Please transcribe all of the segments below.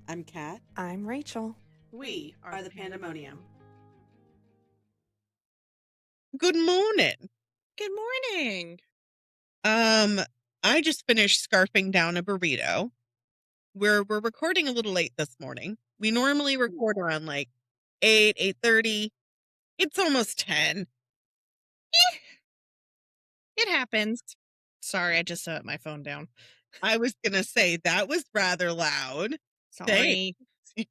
I'm Kat. I'm Rachel. We are the Pandemonium. Good morning. Good morning. I just finished scarfing down a burrito. We're recording a little late this morning. We normally record around like 8:30. It's almost 10. It happens. Sorry, I just set my phone down. I was gonna say that was rather loud. Sorry.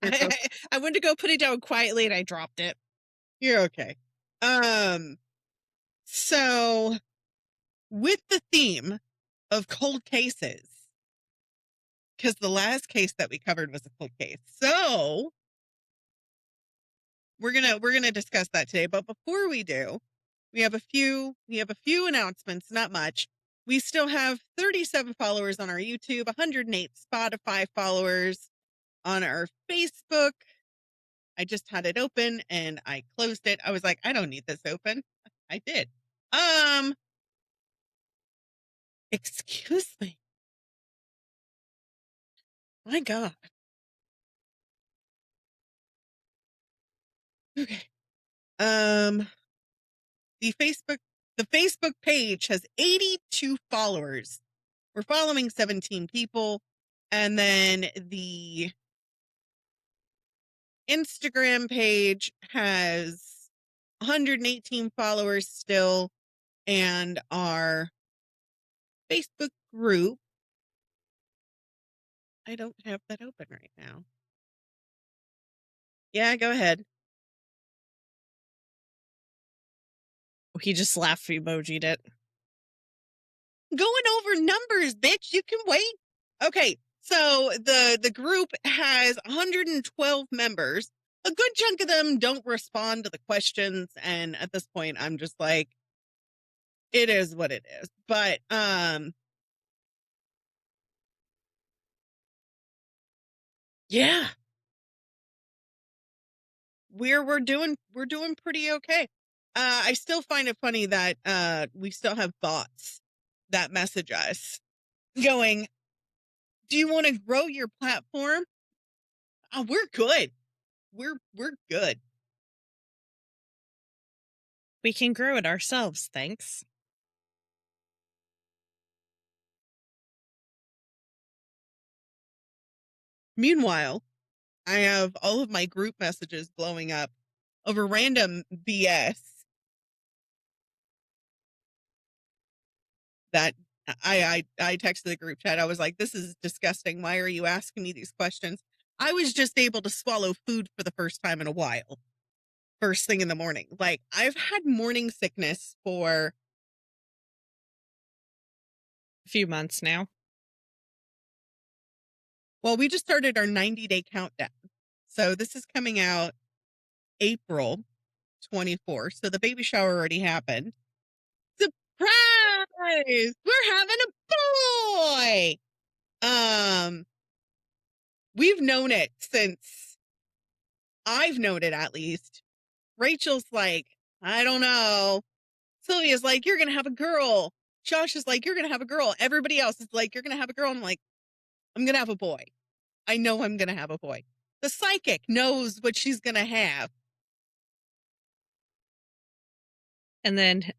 I went to go put it down quietly and I dropped it. You're okay. So with the theme of cold cases, because the last case that we covered was a cold case. So we're gonna discuss that today. But before we do, we have a few announcements, not much. We still have 37 followers on our YouTube, 108 Spotify followers on our Facebook. I just had it open and I closed it. I was like, I don't need this open. I did. Excuse me. My God. Okay. The Facebook page has 82 followers. We're following 17 people. And then the Instagram page has 118 followers still. And our Facebook group, I don't have that open right now. Yeah, go ahead. He just laughed emoji'd it. Going over numbers, bitch. You can wait. Okay, so the group has 112 members. A good chunk of them don't respond to the questions, and at this point, I'm just like, it is what it is. But yeah, we're doing pretty okay. I still find it funny that we still have bots that message us going, do you want to grow your platform? Oh, we're good. We're good. We can grow it ourselves, thanks. Meanwhile, I have all of my group messages blowing up over random BS that I texted the group chat. I was like, this is disgusting. Why are you asking me these questions? I was just able to swallow food for the first time in a while. First thing in the morning. Like, I've had morning sickness for A few months now. well, we just started our 90-day countdown. So this is coming out April 24th. So the baby shower already happened. Surprise! We're having a boy! We've known it since I've known it, at least. Rachel's like, I don't know. Sylvia's like, you're gonna have a girl. Josh is like, you're gonna have a girl. Everybody else is like, you're gonna have a girl. I'm like, I'm gonna have a boy. I know I'm gonna have a boy. The psychic knows what she's gonna have. And then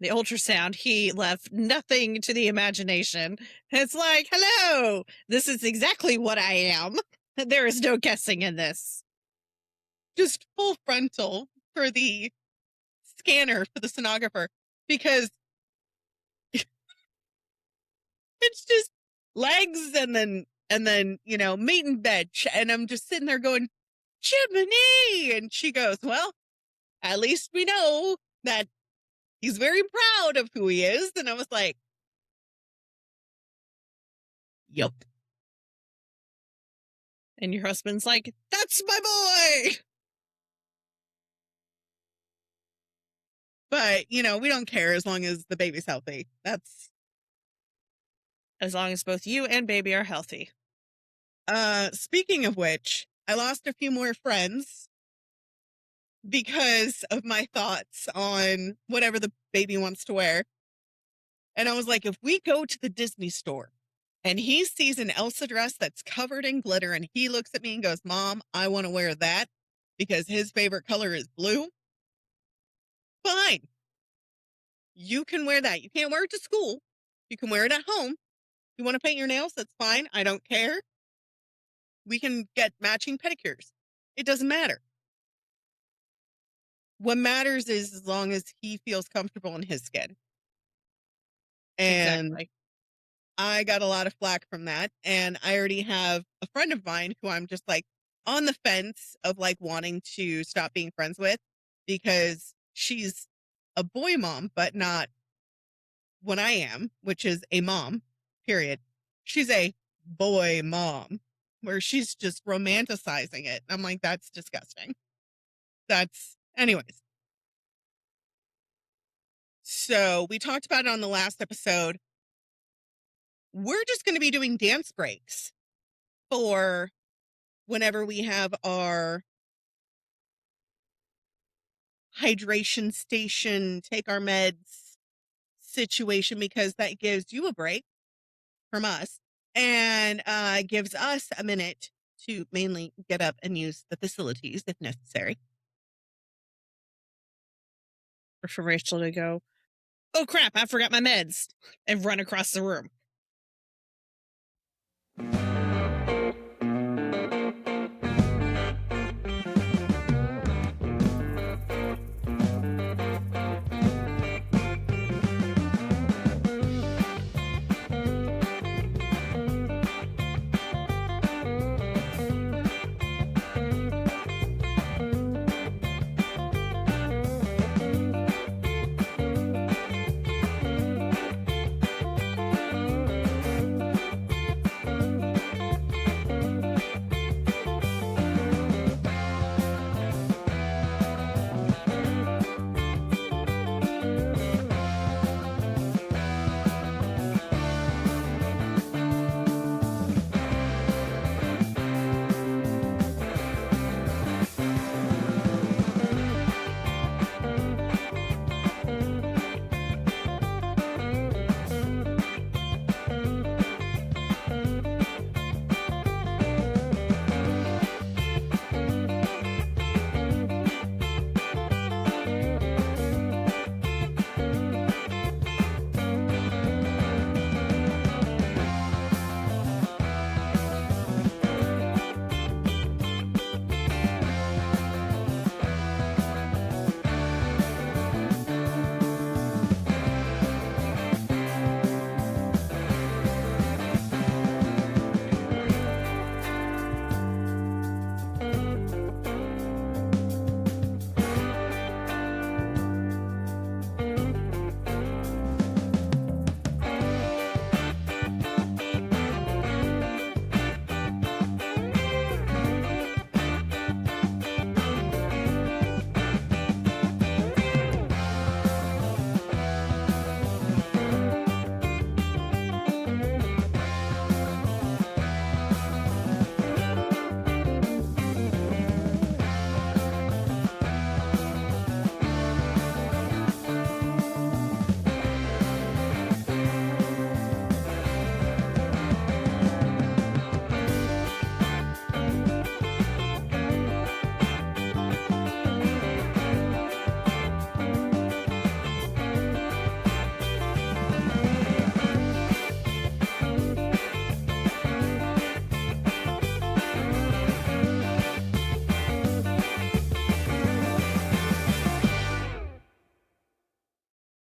the ultrasound, he left nothing to the imagination. It's like, hello, this is exactly what I am. There is no guessing in this. Just full frontal for the scanner, for the sonographer, because it's just legs and then, meat and veg. And I'm just sitting there going, Jiminy! And she goes, well, at least we know that he's very proud of who he is. And I was like, yup. And your husband's like, that's my boy! But, we don't care as long as the baby's healthy. That's as long as both you and baby are healthy. Speaking of which, I lost a few more friends because of my thoughts on whatever the baby wants to wear. And I was like, if we go to the Disney store and he sees an Elsa dress that's covered in glitter, and he looks at me and goes, Mom, I want to wear that because his favorite color is blue. Fine. You can wear that. You can't wear it to school. You can wear it at home. You want to paint your nails? That's fine. I don't care. We can get matching pedicures. It doesn't matter. What matters is as long as he feels comfortable in his skin. And Exactly. I got a lot of flack from that. And I already have a friend of mine who I'm just like on the fence of like wanting to stop being friends with because she's a boy mom, but not what I am, which is a mom, period. She's a boy mom where she's just romanticizing it. I'm like, that's disgusting. Anyways. So we talked about it on the last episode. We're just going to be doing dance breaks for whenever we have our hydration station, take our meds situation, because that gives you a break from us and gives us a minute to mainly get up and use the facilities if necessary. Or for Rachel to go, oh crap, I forgot my meds, and run across the room.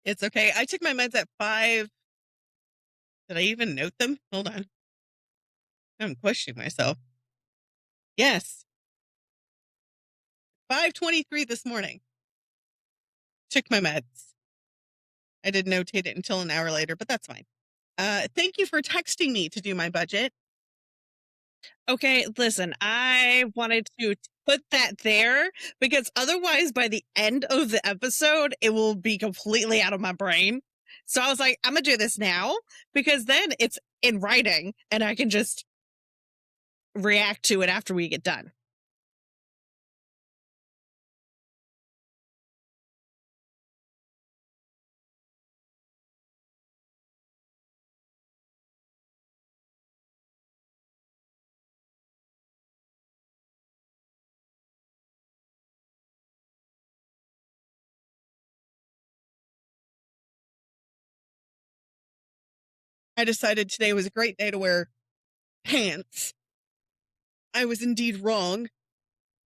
It's okay. I took my meds at 5. Did I even note them? Hold on. I'm questioning myself. Yes. 5:23 this morning. Took my meds. I didn't notate it until an hour later, but that's fine. Thank you for texting me to do my budget. Okay, listen, I wanted to put that there because otherwise by the end of the episode, it will be completely out of my brain. So I was like, I'm going to do this now because then it's in writing and I can just react to it after we get done. I decided today was a great day to wear pants. I was indeed wrong.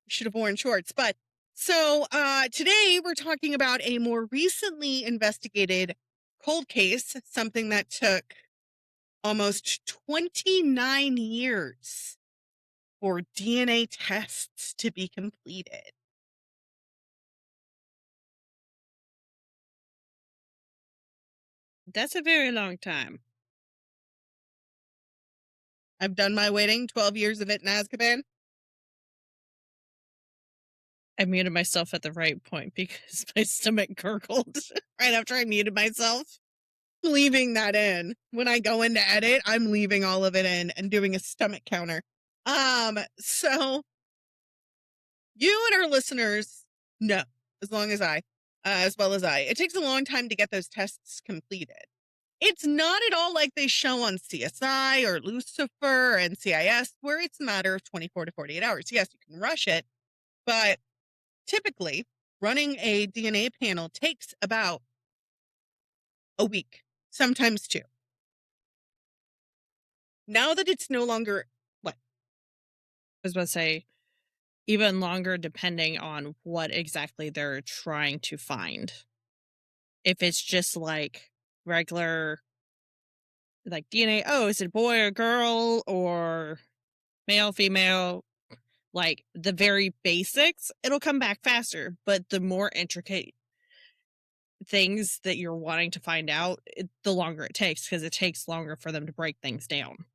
Should have worn shorts. But so today we're talking about a more recently investigated cold case, something that took almost 29 years for DNA tests to be completed. That's a very long time. I've done my waiting, 12 years of it in Azkaban. I muted myself at the right point because my stomach gurgled right after I muted myself. Leaving that in. When I go into edit, I'm leaving all of it in and doing a stomach counter. So you and our listeners know, as well as I, it takes a long time to get those tests completed. It's not at all like they show on CSI or Lucifer or NCIS, where it's a matter of 24 to 48 hours. Yes, you can rush it, but typically running a DNA panel takes about a week, sometimes two. Now that it's no longer, what? I was about to say, even longer depending on what exactly they're trying to find. If it's just like regular, like DNA, oh, is it a boy or girl or male, female? Like the very basics, it'll come back faster. But the more intricate things that you're wanting to find out, the longer it takes because it takes longer for them to break things down.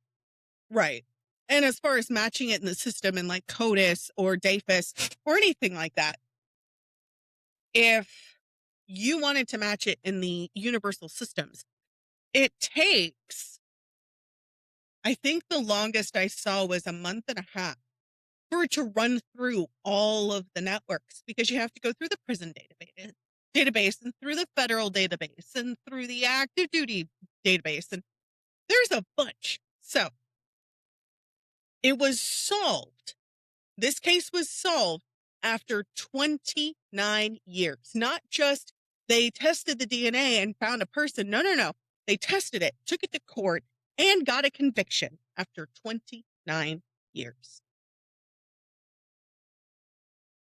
Right. And as far as matching it in the system in like CODIS or DAFIS or anything like that, if you wanted to match it in the universal systems, it takes, I think the longest I saw was a month and a half for it to run through all of the networks, because you have to go through the prison database and through the federal database and through the active duty database. And there's a bunch. So it was solved. This case was solved after 29 years. Not just they tested the DNA and found a person. No. They tested it, took it to court, and got a conviction after 29 years.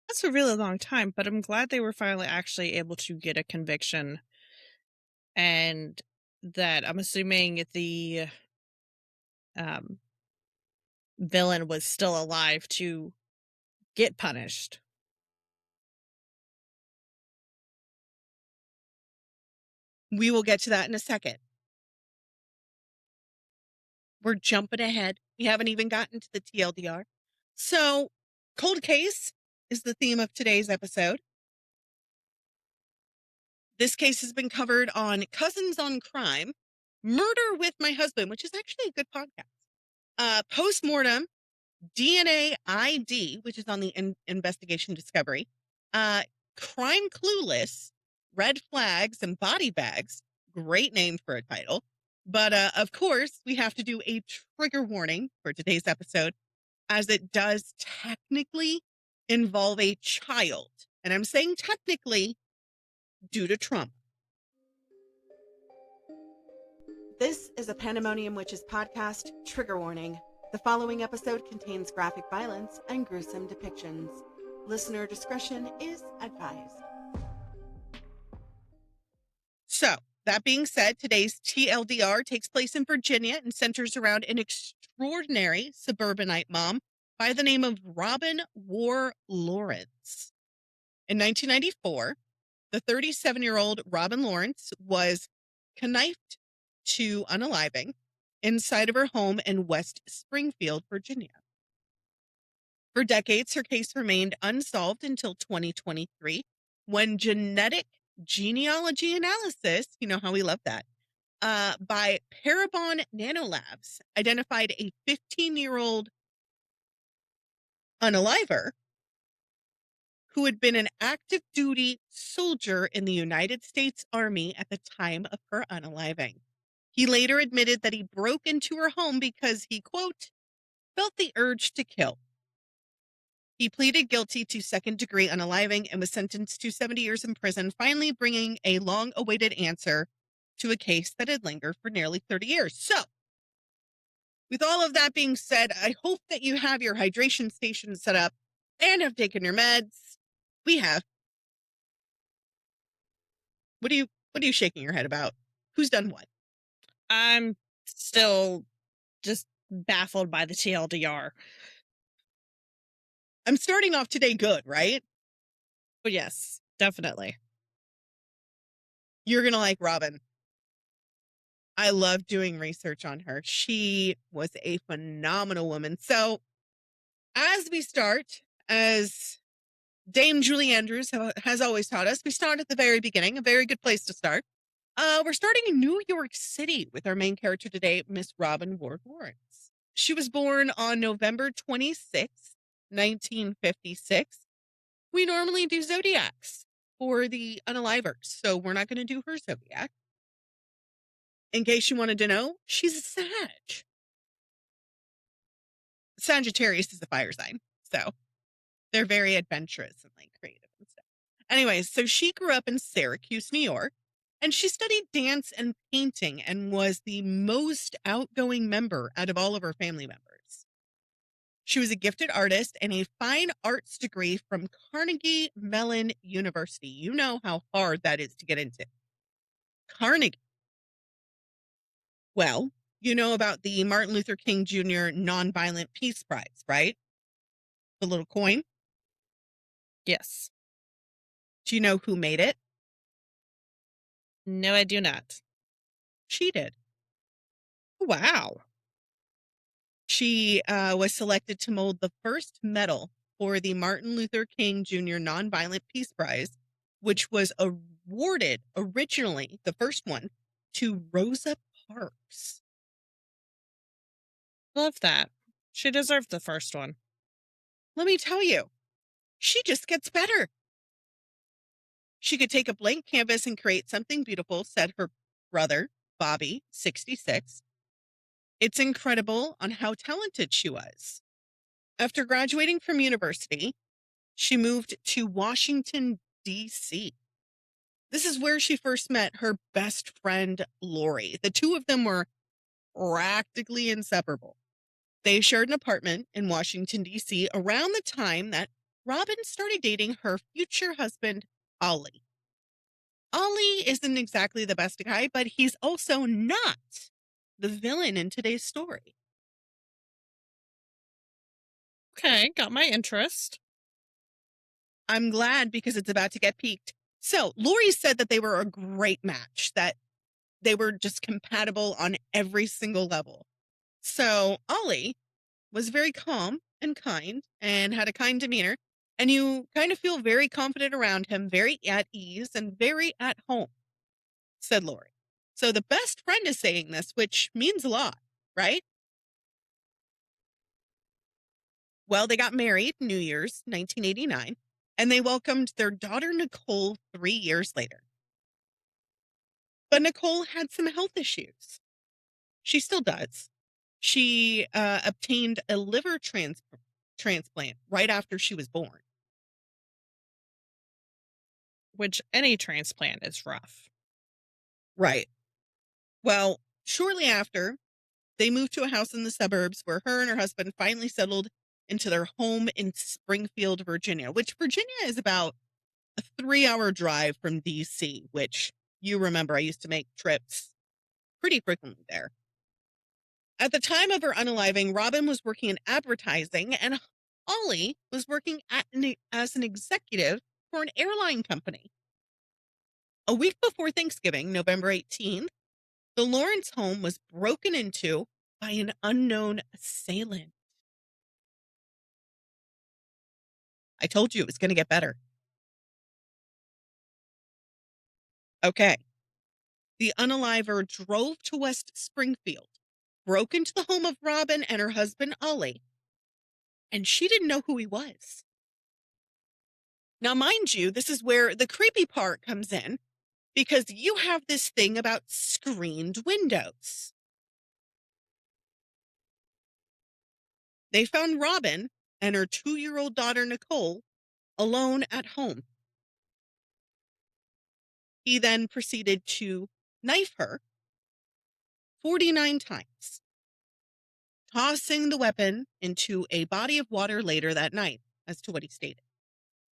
That's a really long time, but I'm glad they were finally actually able to get a conviction. And that I'm assuming the villain was still alive to get punished. We will get to that in a second. We're jumping ahead. We haven't even gotten to the TLDR. So, cold case is the theme of today's episode. This case has been covered on Cousins on Crime, Murder with My Husband, which is actually a good podcast, Postmortem, DNA ID, which is on the Investigation Discovery, Crime Clueless, Red Flags, and Body Bags. Great name for a title. But of course, we have to do a trigger warning for today's episode, as it does technically involve a child. And I'm saying technically due to Trump. This is a Pandemonium Witches podcast trigger warning. The following episode contains graphic violence and gruesome depictions. Listener discretion is advised. So, that being said, today's TLDR takes place in Virginia and centers around an extraordinary suburbanite mom by the name of Robin War Lawrence. In 1994, the 37-year-old Robin Lawrence was connived to unaliving inside of her home in West Springfield, Virginia. For decades, her case remained unsolved until 2023, when genetic genealogy analysis, you know how we love that, by Parabon Nanolabs identified a 15-year-old unaliver who had been an active duty soldier in the United States Army at the time of her unaliving. He later admitted that he broke into her home because he, quote, felt the urge to kill. He pleaded guilty to second-degree unaliving and was sentenced to 70 years in prison, finally bringing a long-awaited answer to a case that had lingered for nearly 30 years. So, with all of that being said, I hope that you have your hydration station set up and have taken your meds. We have. What are you shaking your head about? Who's done what? I'm still just baffled by the TLDR. I'm starting off today good, right? But yes, definitely. You're going to like Robin. I love doing research on her. She was a phenomenal woman. So, as we start, as Dame Julie Andrews has always taught us, we start at the very beginning, a very good place to start. We're starting in New York City with our main character today, Miss Robin Ward Lawrence. She was born on November 26th, 1956. We normally do zodiacs for the unalivers, so we're not going to do her zodiac. In case you wanted to know, she's a Sag. Sagittarius is a fire sign, so they're very adventurous and like creative and stuff. Anyways, so she grew up in Syracuse, New York, and she studied dance and painting and was the most outgoing member out of all of her family members. She was a gifted artist and a fine arts degree from Carnegie Mellon University. You know how hard that is to get into. Carnegie. Well, you know about the Martin Luther King Jr. Nonviolent Peace Prize, right? The little coin. Yes. Do you know who made it? No, I do not. She did. Wow. She was selected to mold the first medal for the Martin Luther King Jr. Nonviolent Peace Prize, which was awarded originally, the first one, to Rosa Parks. Love that. She deserved the first one. Let me tell you, she just gets better. She could take a blank canvas and create something beautiful, said her brother, Bobby, 66. It's incredible on how talented she was. After graduating from university, she moved to Washington, D.C. This is where she first met her best friend, Lori. The two of them were practically inseparable. They shared an apartment in Washington, D.C. around the time that Robin started dating her future husband, Ollie. Ollie isn't exactly the best guy, but he's also not the villain in today's story. Okay, got my interest. I'm glad because it's about to get peaked. So Lori said that they were a great match, that they were just compatible on every single level. So Ollie was very calm and kind and had a kind demeanor, and you kind of feel very confident around him, very at ease and very at home, said Lori. So the best friend is saying this, which means a lot, right? Well, they got married New Year's 1989, and they welcomed their daughter Nicole 3 years later. But Nicole had some health issues. She still does. She obtained a liver transplant right after she was born. Which any transplant is rough. Right. Well, shortly after, they moved to a house in the suburbs where her and her husband finally settled into their home in Springfield, Virginia, which Virginia is about a 3-hour drive from D.C., which you remember I used to make trips pretty frequently there. At the time of her unaliving, Robin was working in advertising and Ollie was working as an executive for an airline company. A week before Thanksgiving, November 18th, the Lawrence home was broken into by an unknown assailant. I told you it was going to get better. Okay. The unaliver drove to West Springfield, broke into the home of Robin and her husband, Ollie, and she didn't know who he was. Now, mind you, this is where the creepy part comes in, because you have this thing about screened windows. They found Robin and her 2-year-old daughter, Nicole, alone at home. He then proceeded to knife her 49 times, tossing the weapon into a body of water later that night, as to what he stated.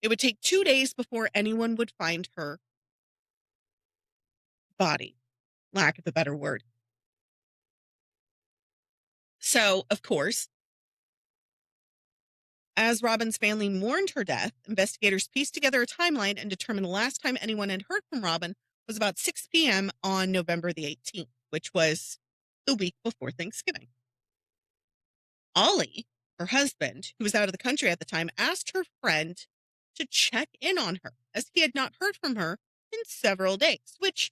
It would take 2 days before anyone would find her body, lack of a better word. So, of course, as Robin's family mourned her death, investigators pieced together a timeline and determined the last time anyone had heard from Robin was about 6 p.m. on November the 18th, which was the week before Thanksgiving. Ollie, her husband, who was out of the country at the time, asked her friend to check in on her, as he had not heard from her in several days, which,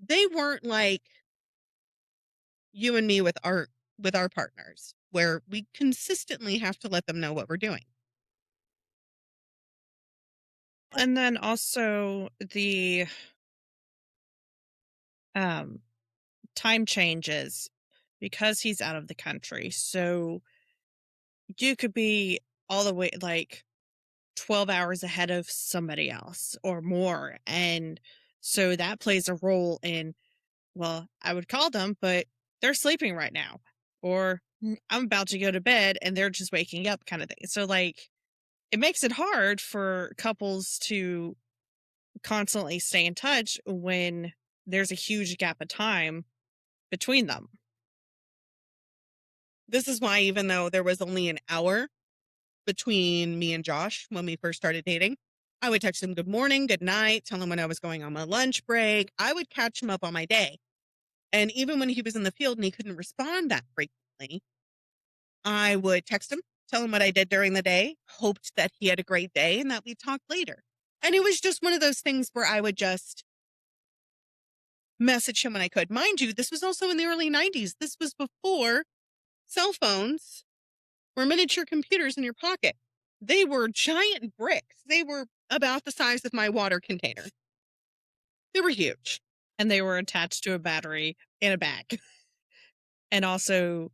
they weren't like you and me with our partners, where we consistently have to let them know what we're doing. And then also the time changes because he's out of the country. So you could be all the way like 12 hours ahead of somebody else or more. And so that plays a role in, well, I would call them, but they're sleeping right now. Or I'm about to go to bed and they're just waking up kind of thing. So like it makes it hard for couples to constantly stay in touch when there's a huge gap of time between them. This is why, even though there was only an hour between me and Josh when we first started dating, I would text him good morning, good night, tell him when I was going on my lunch break. I would catch him up on my day. And even when he was in the field and he couldn't respond that frequently, I would text him, tell him what I did during the day, hoped that he had a great day and that we'd talk later. And it was just one of those things where I would just message him when I could. Mind you, this was also in the early 90s. This was before cell phones were miniature computers in your pocket. They were giant bricks. They were about the size of my water container. They were huge. And they were attached to a battery in a bag. And also,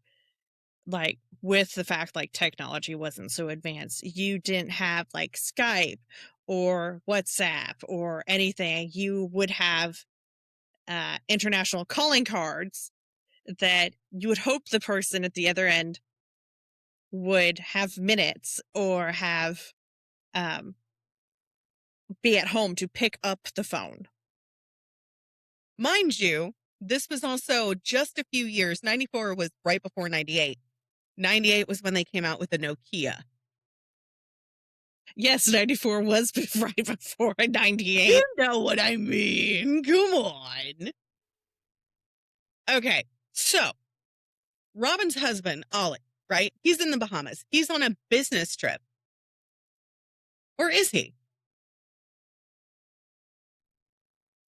like, with the fact like technology wasn't so advanced, you didn't have like Skype or WhatsApp or anything. You would have international calling cards that you would hope the person at the other end would have minutes or have be at home to pick up the phone. Mind you, this was also just a few years. 94 was right before 98. 98 was when they came out with the Nokia. Yes, 94 was right before 98. You know what I mean. Come on. Okay, so Robin's husband, Ollie, right? He's in the Bahamas. He's on a business trip. Or is he?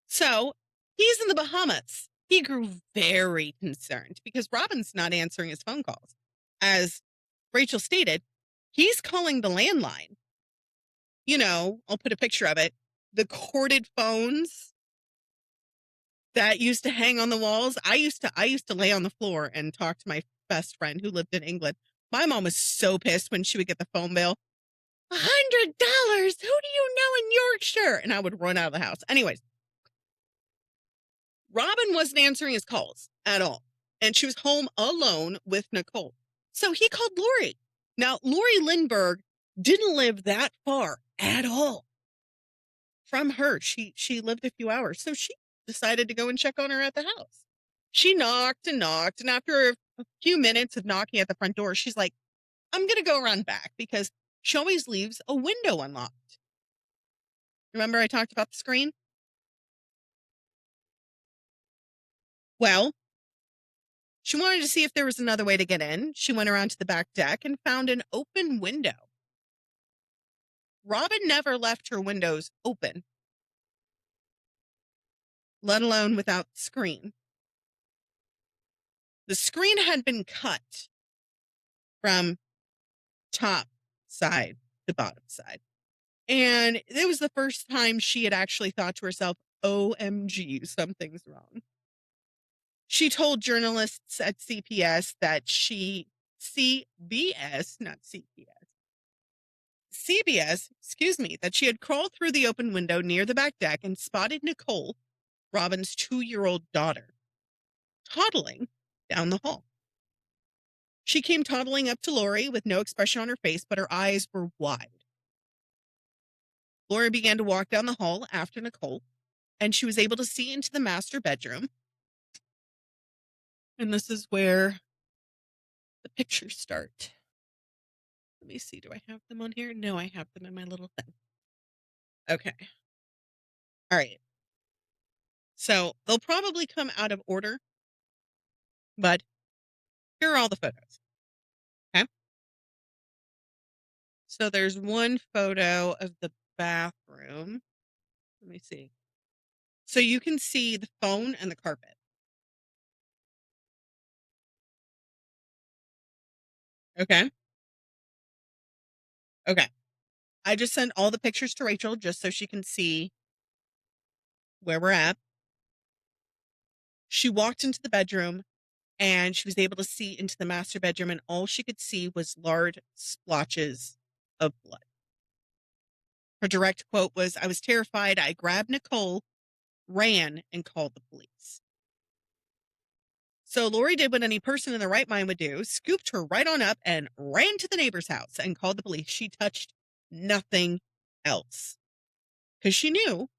So he's in the Bahamas. He grew very concerned because Robin's not answering his phone calls. As Rachel stated, he's calling the landline. I'll put a picture of it. The corded phones that used to hang on the walls. I used to lay on the floor and talk to my best friend who lived in England. My mom was so pissed when she would get the phone bill. $100? Who do you know in Yorkshire? And I would run out of the house. Anyways, Robin wasn't answering his calls at all. And she was home alone with Nicole. So he called Lori. Now, Lori Lindbergh didn't live that far at all from her. She lived a few hours. So she decided to go and check on her at the house. She knocked and knocked. And after a few minutes of knocking at the front door, she's like, I'm going to go around back because she always leaves a window unlocked. Remember I talked about the screen? Well, she wanted to see if there was another way to get in. She went around to the back deck and found an open window. Robin never left her windows open, let alone without the screen. The screen had been cut from top side to bottom side. And it was the first time she had actually thought to herself, OMG, something's wrong. She told journalists at CBS that CBS CBS, that she had crawled through the open window near the back deck and spotted Nicole, Robin's 2-year-old daughter, toddling down the hall. She came toddling up to Lori with no expression on her face, but her eyes were wide. Lori began to walk down the hall after Nicole, and she was able to see into the master bedroom. And this is where the pictures start. Let me see. Do I have them on here? No, I have them in my little thing. Okay. All right. So they'll probably come out of order, but here are all the photos. Okay. So there's one photo of the bathroom. Let me see. So you can see the phone and the carpet. Okay. Okay. I just sent all the pictures to Rachel just so she can see where we're at. She walked into the bedroom and she was able to see into the master bedroom, and all she could see was large splotches of blood. Her direct quote was, "I was terrified. I grabbed Nicole, ran, and called the police." So Lori did what any person in their right mind would do, scooped her right on up and ran to the neighbor's house and called the police. She touched nothing else because she knew,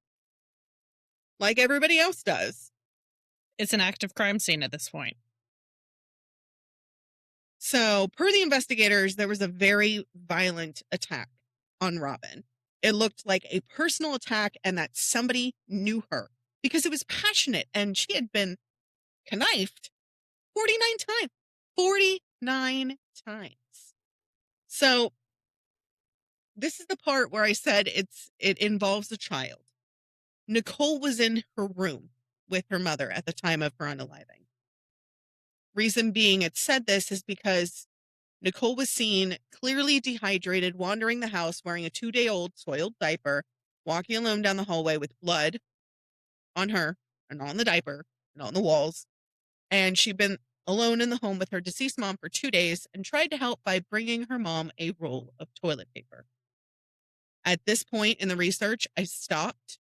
like everybody else does, It's an active crime scene at this point. So, per the investigators, there was a very violent attack on Robin. It looked like a personal attack and that somebody knew her because it was passionate and she had been knifed 49 times. 49 times. So, this is the part where I said it involves a child. Nicole was in her room with her mother at the time of her unaliving. Reason being it said this is because Nicole was seen clearly dehydrated, wandering the house wearing a 2-day-old soiled diaper, walking alone down the hallway with blood on her and on the diaper and on the walls. And she'd been alone in the home with her deceased mom for 2 days and tried to help by bringing her mom a roll of toilet paper. At this point in the research, I stopped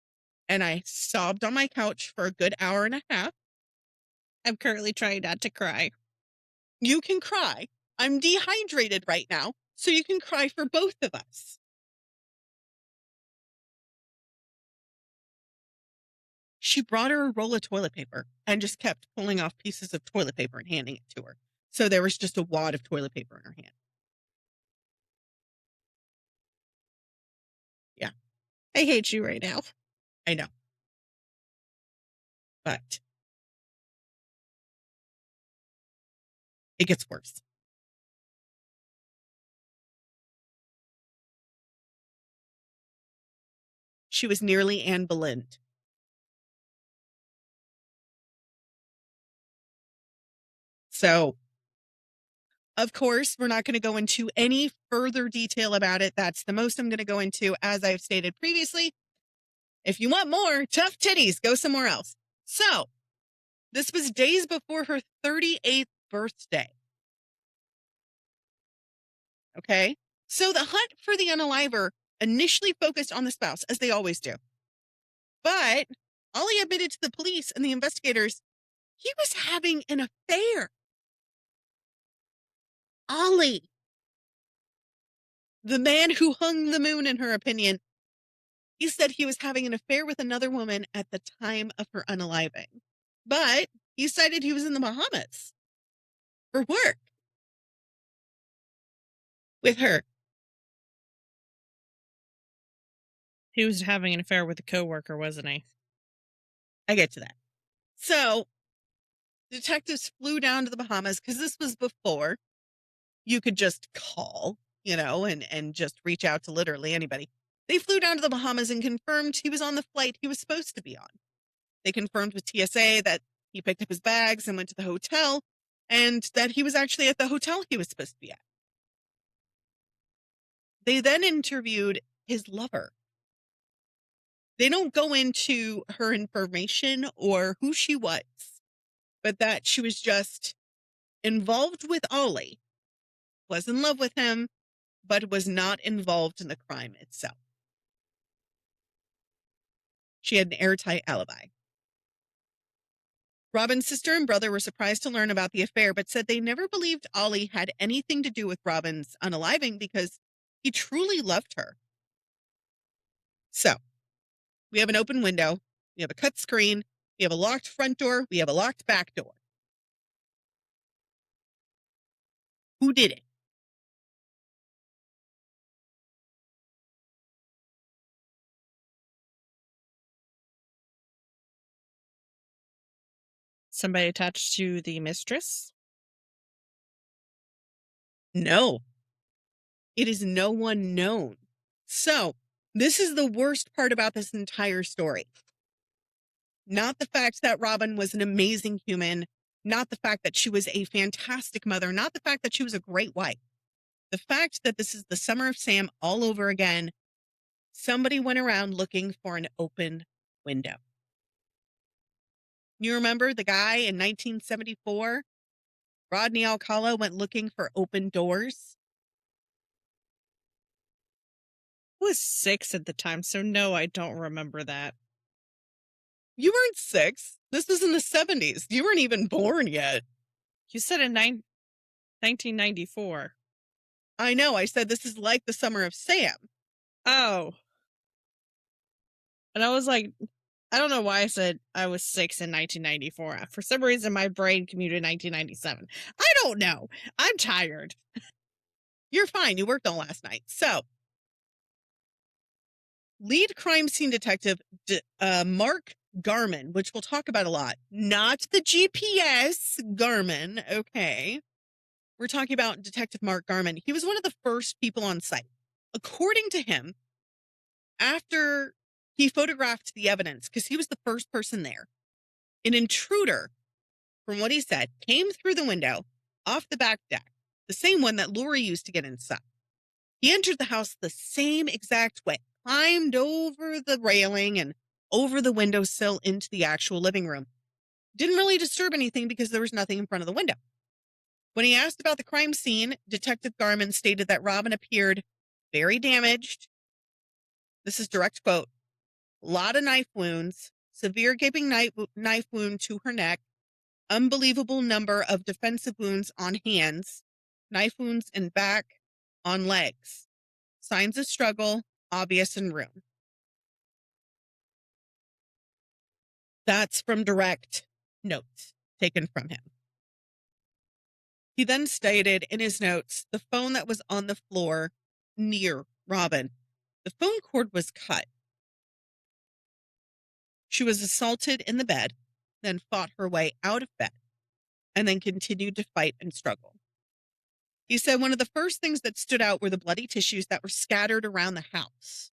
and I sobbed on my couch for a good hour and a half. I'm currently trying not to cry. You can cry. I'm dehydrated right now, so you can cry for both of us. She brought her a roll of toilet paper and just kept pulling off pieces of toilet paper and handing it to her. So there was just a wad of toilet paper in her hand. Yeah. I hate you right now. I know. But it gets worse. She was nearly Anne Boleyn. So, of course, we're not going to go into any further detail about it. That's the most I'm going to go into, as I've stated previously. If you want more tough titties, go somewhere else. So, this was days before her 38th birthday. Okay? So the hunt for the unaliver initially focused on the spouse, as they always do. But Ollie admitted to the police and the investigators he was having an affair. Ollie, the man who hung the moon, in her opinion, he said he was having an affair with another woman at the time of her unaliving. But he cited he was in the Bahamas for work with her. He was having an affair with a coworker, wasn't he? I get to that. So, detectives flew down to the Bahamas because this was before you could just call, and just reach out to literally anybody. They flew down to the Bahamas and confirmed he was on the flight he was supposed to be on. They confirmed with TSA that he picked up his bags and went to the hotel, and that he was actually at the hotel he was supposed to be at. They then interviewed his lover. They don't go into her information or who she was, but that she was just involved with Ollie, was in love with him, but was not involved in the crime itself. She had an airtight alibi. Robin's sister and brother were surprised to learn about the affair, but said they never believed Ollie had anything to do with Robin's unaliving because he truly loved her. So, we have an open window, we have a cut screen, we have a locked front door, we have a locked back door. Who did it? Somebody attached to the mistress? No. It is no one known. So, this is the worst part about this entire story. Not the fact that Robin was an amazing human, not the fact that she was a fantastic mother, not the fact that she was a great wife. The fact that this is the summer of Sam all over again, somebody went around looking for an open window. You remember the guy in 1974? Rodney Alcala went looking for open doors. I was 6 at the time, so no, I don't remember that. You weren't 6. This was in the 70s. You weren't even born yet. You said in 1994. I know. I said this is like the summer of Sam. Oh. And I was like, I don't know why I said I was 6 in 1994. For some reason, my brain commuted 1997. I don't know. I'm tired. You're fine. You worked on last night. So, lead crime scene detective Mark Garman, which we'll talk about a lot, not the GPS Garman, okay? We're talking about Detective Mark Garman. He was one of the first people on site. According to him, after he photographed the evidence, because he was the first person there, an intruder, from what he said, came through the window off the back deck, the same one that Lori used to get inside. He entered the house the same exact way, climbed over the railing and over the windowsill into the actual living room. Didn't really disturb anything because there was nothing in front of the window. When he asked about the crime scene, Detective Garman stated that Robin appeared very damaged. This is direct quote. A lot of knife wounds, severe gaping knife wound to her neck, unbelievable number of defensive wounds on hands, knife wounds in back, on legs. Signs of struggle, obvious in room. That's from direct notes taken from him. He then stated in his notes the phone that was on the floor near Robin. The phone cord was cut. She was assaulted in the bed, then fought her way out of bed, and then continued to fight and struggle. He said one of the first things that stood out were the bloody tissues that were scattered around the house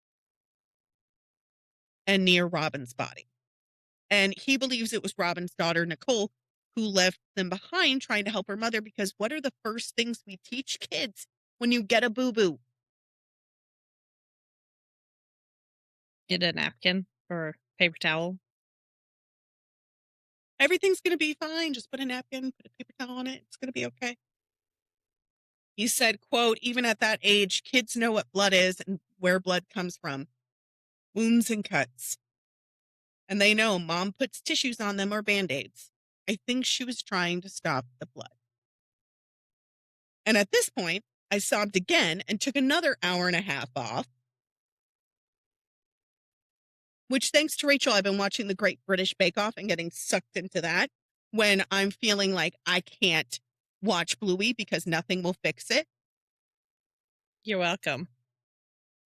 and near Robin's body. And he believes it was Robin's daughter, Nicole, who left them behind trying to help her mother, because what are the first things we teach kids when you get a boo-boo? Get a napkin or paper towel. Everything's going to be fine. Just put a napkin, put a paper towel on it. It's going to be okay. He said, quote, even at that age, kids know what blood is and where blood comes from. Wounds and cuts. And they know mom puts tissues on them or Band-Aids. I think she was trying to stop the blood. And at this point, I sobbed again and took another hour and a half off. Which, thanks to Rachel, I've been watching the Great British Bake Off and getting sucked into that when I'm feeling like I can't watch Bluey because nothing will fix it. You're welcome.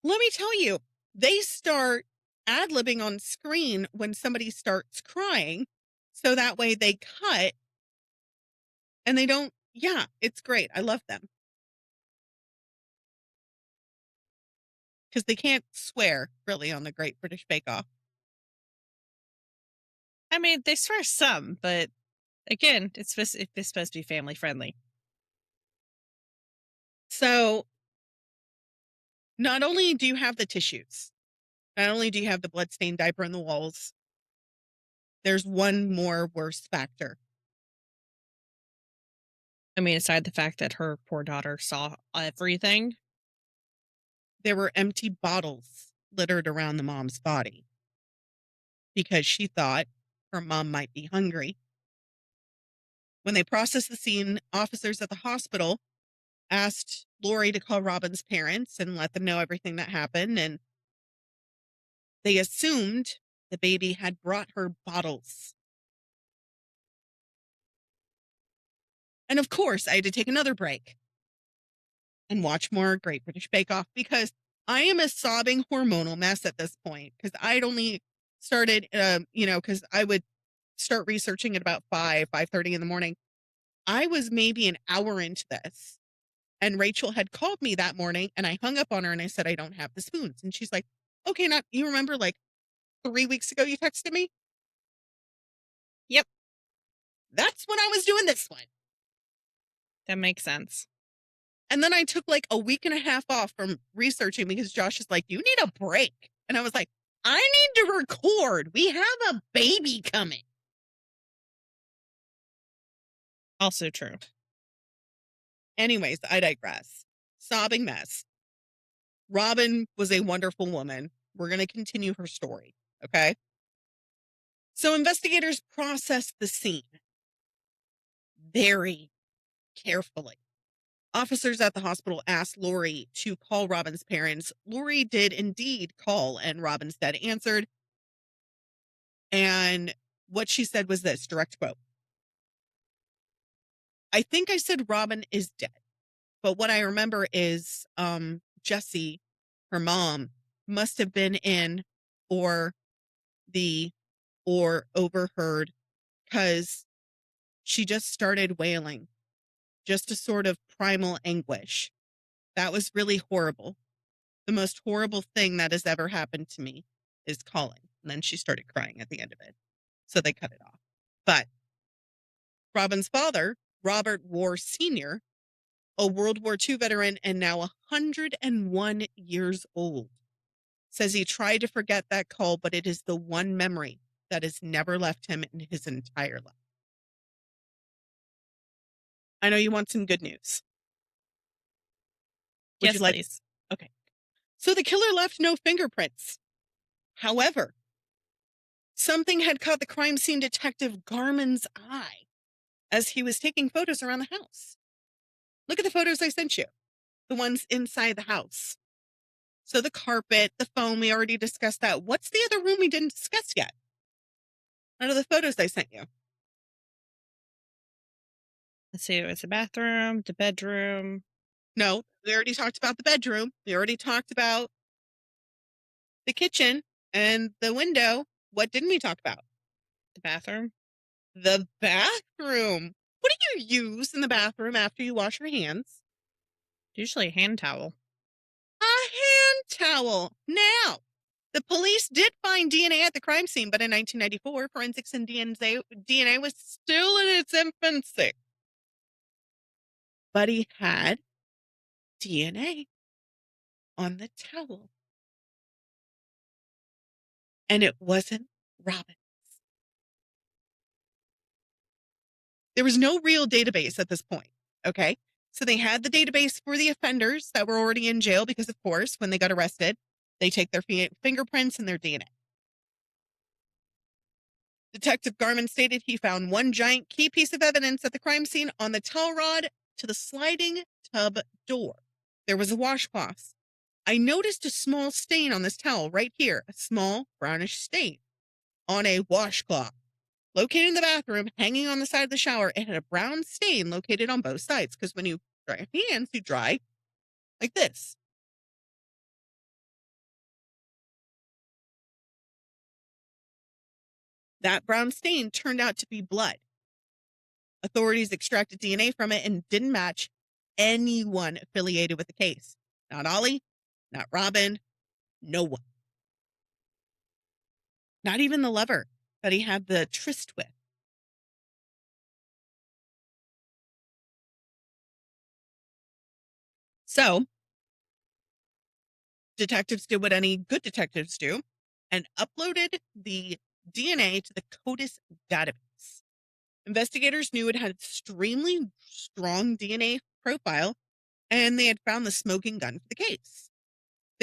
Let me tell you, they start ad-libbing on screen when somebody starts crying, so that way they cut and they don't. Yeah, it's great. I love them. Because they can't swear, really, on the Great British Bake Off. I mean, they swear some, but again, it's supposed to be family friendly. So, not only do you have the tissues, not only do you have the bloodstained diaper on the walls, there's one more worse factor. I mean, aside the fact that her poor daughter saw everything. there were empty bottles littered around the mom's body because she thought her mom might be hungry. When they processed the scene, officers at the hospital asked Lori to call Robin's parents and let them know everything that happened, and they assumed the baby had brought her bottles. And of course, I had to take another break and watch more Great British Bake Off because I am a sobbing hormonal mess at this point because I'd only started, because I would start researching at about 5:30 in the morning. I was maybe an hour into this, and Rachel had called me that morning, and I hung up on her and I said, I don't have the spoons. And she's like, okay, you remember like 3 weeks ago you texted me? Yep. That's when I was doing this one. That makes sense. And then I took like a week and a half off from researching because Josh is like, you need a break. And I was like, I need to record. We have a baby coming. Also true. Anyways, I digress. Sobbing mess. Robin was a wonderful woman. We're going to continue her story. Okay. So investigators processed the scene very carefully. Officers at the hospital asked Lori to call Robin's parents. Lori did indeed call, and Robin's dad answered. And what she said was this, direct quote. I think I said Robin is dead. But what I remember is Jessie, her mom, must have been in or overheard because she just started wailing, just a sort of primal anguish. That was really horrible. The most horrible thing that has ever happened to me is calling. And then she started crying at the end of it. So they cut it off. But Robin's father, Robert War Sr., a World War II veteran and now 101 years old, says he tried to forget that call, but it is the one memory that has never left him in his entire life. I know you want some good news. Would Yes, you like? please. Okay. So the killer left no fingerprints. However, something had caught the crime scene detective Garman's eye as he was taking photos around the house. Look at the photos I sent you, the ones inside the house. So the carpet, the foam, we already discussed that. What's the other room we didn't discuss yet? Out of the photos I sent you. Let's see. It's the bathroom, the bedroom. No, we already talked about the bedroom. We already talked about the kitchen and the window. What didn't we talk about? The bathroom. The bathroom. What do you use in the bathroom after you wash your hands? Usually a hand towel. A hand towel. Now, the police did find DNA at the crime scene, but in 1994, forensics and DNA was still in its infancy. But he had DNA on the towel. And it wasn't Robin's. There was no real database at this point, okay? So they had the database for the offenders that were already in jail because, of course, when they got arrested, they take their fingerprints and their DNA. Detective Garman stated he found one giant key piece of evidence at the crime scene on the towel rod to the sliding tub door. There was a washcloth. I noticed a small stain on this towel right here, a small brownish stain on a washcloth. Located in the bathroom, hanging on the side of the shower, it had a brown stain located on both sides because when you dry your hands, you dry like this. That brown stain turned out to be blood. Authorities extracted DNA from it and didn't match anyone affiliated with the case. Not Ollie, not Robin, no one. Not even the lover that he had the tryst with. So, detectives did what any good detectives do and uploaded the DNA to the CODIS database. Investigators knew it had extremely strong DNA profile, and they had found the smoking gun for the case.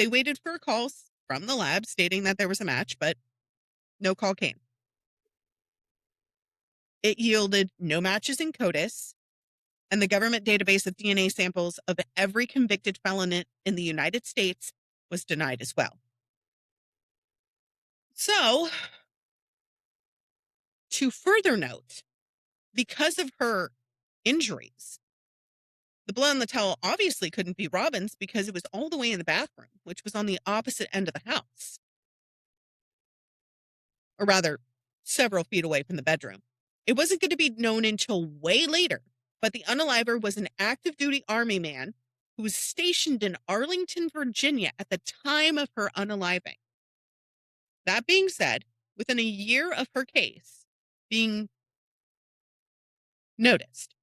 They waited for a call from the lab stating that there was a match, but no call came. It yielded no matches in CODIS, and the government database of DNA samples of every convicted felon in the United States was denied as well. So, to further note, because of her injuries, the blood on the towel obviously couldn't be Robin's because it was all the way in the bathroom, which was on the opposite end of the house. Or rather, several feet away from the bedroom. It wasn't going to be known until way later, but the unaliver was an active duty Army man who was stationed in Arlington, Virginia at the time of her unaliving. That being said, within a year of her case being noticed,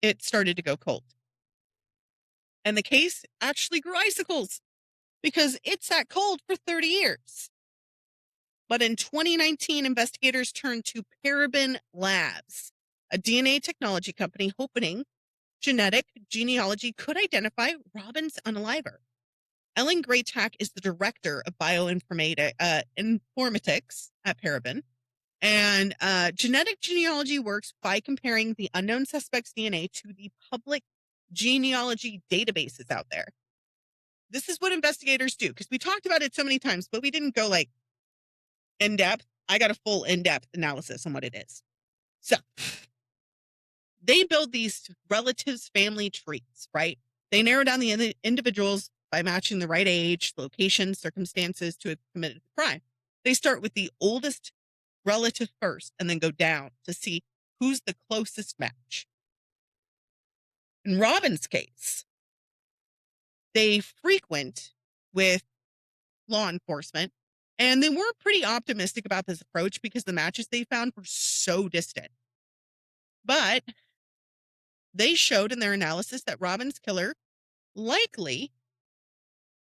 it started to go cold. And the case actually grew icicles because it sat cold for 30 years. But in 2019, investigators turned to Paraben Labs, a DNA technology company hoping genetic genealogy could identify Robin's unaliver. Ellen Graytack is the director of bioinformatics at Paraben. And genetic genealogy works by comparing the unknown suspect's DNA to the public genealogy databases out there. This is what investigators do, because we talked about it so many times, but we didn't go like in depth. I got a full in-depth analysis on what it is. So they build these relatives' family trees, right? They narrow down the individuals by matching the right age, location, circumstances to have committed the crime. They start with the oldest relative first and then go down to see who's the closest match. In Robin's case, they frequent with law enforcement, and they were pretty optimistic about this approach because the matches they found were so distant. But they showed in their analysis that Robin's killer likely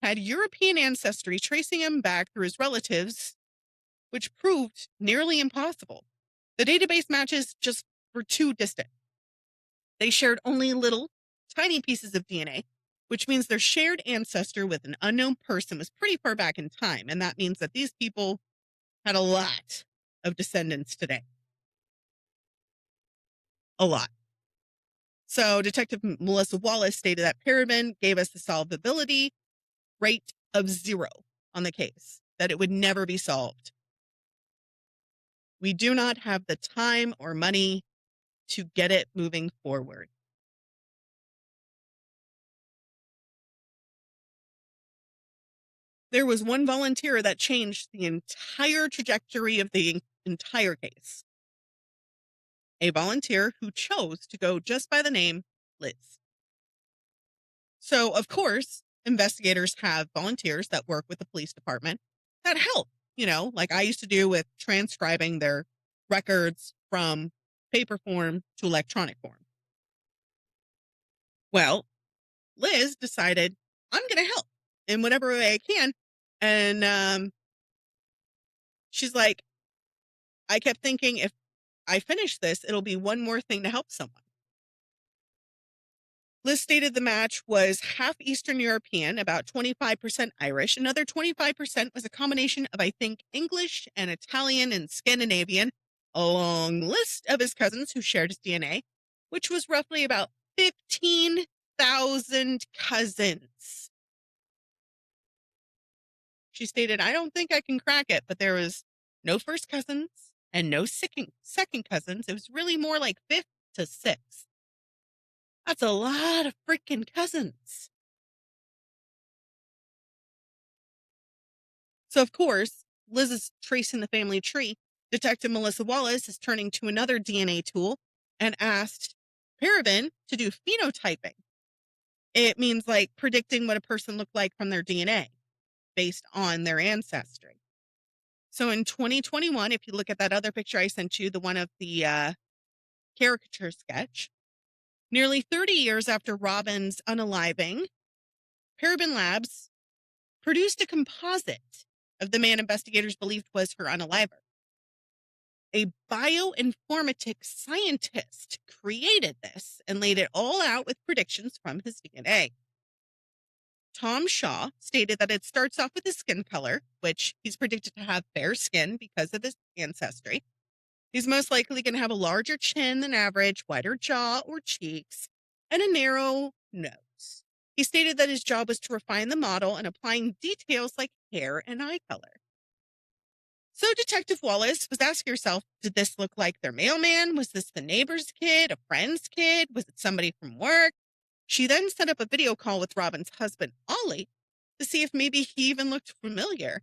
had European ancestry, tracing him back through his relatives, which proved nearly impossible. The database matches just were too distant. They shared only little, tiny pieces of DNA, which means their shared ancestor with an unknown person was pretty far back in time, and that means that these people had a lot of descendants today. A lot. So Detective Melissa Wallace stated that Paraben gave us the solvability rate of 0 on the case, that it would never be solved. We do not have the time or money to get it moving forward. There was one volunteer that changed the entire trajectory of the entire case. A volunteer who chose to go just by the name Liz. So, of course, investigators have volunteers that work with the police department that help, like I used to do with transcribing their records from paper form to electronic form. Well, Liz decided, I'm going to help in whatever way I can. And she's like, I kept thinking, if I finish this, it'll be one more thing to help someone. Liz stated the match was half Eastern European, about 25% Irish. Another 25% was a combination of, I think, English and Italian and Scandinavian, a long list of his cousins who shared his DNA, which was roughly about 15,000 cousins. She stated, I don't think I can crack it, but there was no first cousins and no second cousins. It was really more like 5th to 6th. That's a lot of freaking cousins. So, of course, Liz is tracing the family tree. Detective Melissa Wallace is turning to another DNA tool and asked Paraben to do phenotyping. It means like predicting what a person looked like from their DNA based on their ancestry. So in 2021, if you look at that other picture I sent you, the one of the caricature sketch, nearly 30 years after Robin's unaliving, Paraben Labs produced a composite of the man investigators believed was her unaliver. A bioinformatics scientist created this and laid it all out with predictions from his DNA. Tom Shaw, stated that it starts off with his skin color, which he's predicted to have fair skin because of his ancestry. He's most likely going to have a larger chin than average, wider jaw or cheeks, and a narrow nose. He stated that his job was to refine the model and applying details like hair and eye color. So Detective Wallace was asking herself, did this look like their mailman? Was this the neighbor's kid, a friend's kid? Was it somebody from work? She then set up a video call with Robin's husband, Ollie, to see if maybe he even looked familiar.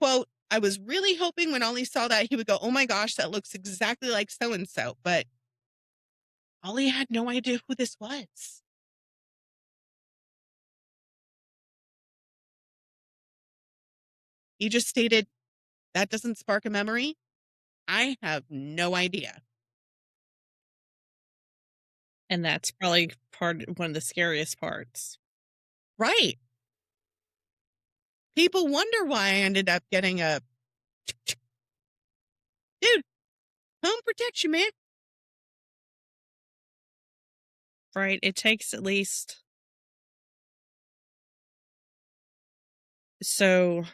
Quote, I was really hoping when Ollie saw that he would go, oh my gosh, that looks exactly like so-and-so. But Ollie had no idea who this was. He just stated, that doesn't spark a memory. I have no idea. And that's probably one of the scariest parts. Right. People wonder why I ended up getting a dude, home protection, man. Right. It takes at least. So.